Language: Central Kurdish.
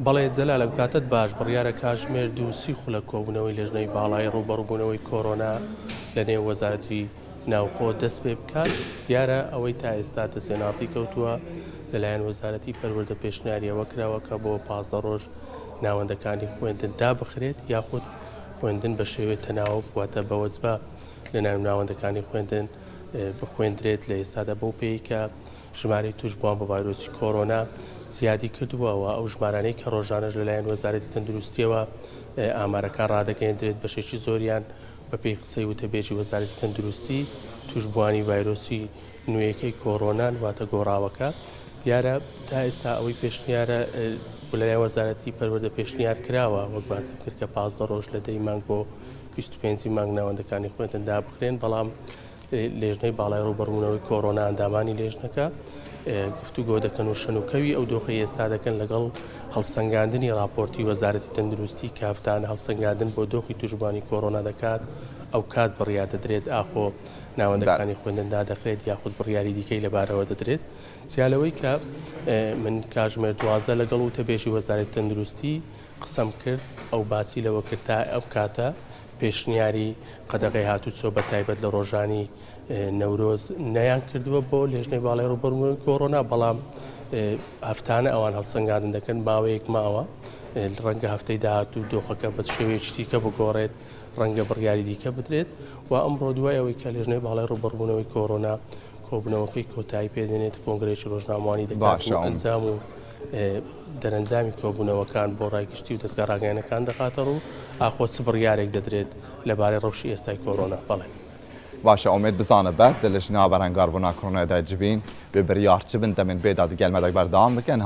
بەڵێ جەلال لەم کاتت باش بڕیارە کاتژمێر 2:30 خولە کۆبوونەوەی لێژنەی باڵای ڕووبەڕووبوونەوەی کۆرۆنا لە نێو وەزارەتی ناوخۆ دەست پێ بکات دیارە ئەوەی تا ئێستا دەسێناڕتی کەوتووە لەلایەن وەزارەتی پەروەردە پێشنیاریەوە کراوە کە بۆ 15 ڕۆژ ناوەندەکانی خوێندن دابخرێت یاخود خوێندن بە شێوەیە تەناوب بواتە بەوەجبە لە ناو ناوەندەکانی خوێندن بخوێندرێت لە ئێستادا بەو پێی کە ژمارەی توشبووان بە ڤایرۆسی کۆرۆنا زیادی کردووەوە ئەو ژمارانەی کە ڕۆژانەش لەلایەن وەزارەتی تەندروستیەوە ئامارەکان ڕادەگەیەندرێت بە شێشی زۆریان بە پێی قسەی وتەبێژی وەزارەتی تەندروستی توشبووانی ڤایرۆسی نوێیەکەی کۆرۆنان واتە گۆڕاوەکە دیارە تا ئێستا ئەوەی پێشنیارە لەلایەن وەزارەتی پەروەردە پێشنیار کراوە وەک باسم کرد کە 15 ڕۆژ لە 10 مانگ بۆ 25 مانگ ناوەندەکانی خوێندن دابخرێن بەڵام لێژنەی باڵای ڕووبەڕوونەوەی کۆرۆنا ئەندامانی لێژنەکە گفتوگۆ دەکەن و شەنوکەوی ئەو دۆخی ئێستا دەکەن لەگەڵ هەڵسەنگاندنی راپۆرتی وەزارەتی تەندروستی کافتان هەڵسەنگاندن بۆ دۆخی توشبوانی کۆرۆنا دەکات ئەو کات بڕیار دەدرێت ئاخۆ ناوەندەکانی خوێندندا دەخرێت یاخود بڕیاری دیکەی لەبارەوە دەدرێت جیالەوەی کە من کاتژمێر 12 لەگەڵ وتەبێژی وەزارەتی تەندروستی قسەم کرد ئەو باسی لەوە کرد تا ئەم کاتە پێشنیاری قەدەغی هاتوچۆ بە تایبەت لە ڕۆژانی نەورۆز نەیان کردووە بۆ لێژنەی باڵای ڕووبەڕوونەوەی کۆرۆنا بەڵام هەفتانە ئەوان هەڵسەنگاندن دەکەن ماوەیەک ماوە ڕەنگە هەفتەی داهاتوو دۆخەکە بە شێوەیەکی دیکە بگۆڕێت ڕەنگە بڕیاری دیکە بدرێت و ئەمڕۆ دوای ئەوەی کە لێژنەی باڵای ڕووبەڕوونەوەی کۆرۆنا کۆبوونەوەکەی کۆتایی پێدێنێت کۆنگرێکی ڕۆژنامەوانی دەکات و ئەنجام و دەرەنجامی کۆبوونەوەکان بۆ ڕایگشتی و دەستگا ڕاگەیەنەکان دەخاتە ڕوو ئاخۆ بڕیارێک دەدرێت لەبارەی ڕەوشی ئێستای کۆرۆنا بەڵێ باشە ئومێد بزانە بەر دلش نابەرهەنگار بوونا کۆرۆنای دەجبین بێ بڕیارچ بن دەمێن بێدا گەلمەدەک بەردەوام بکەن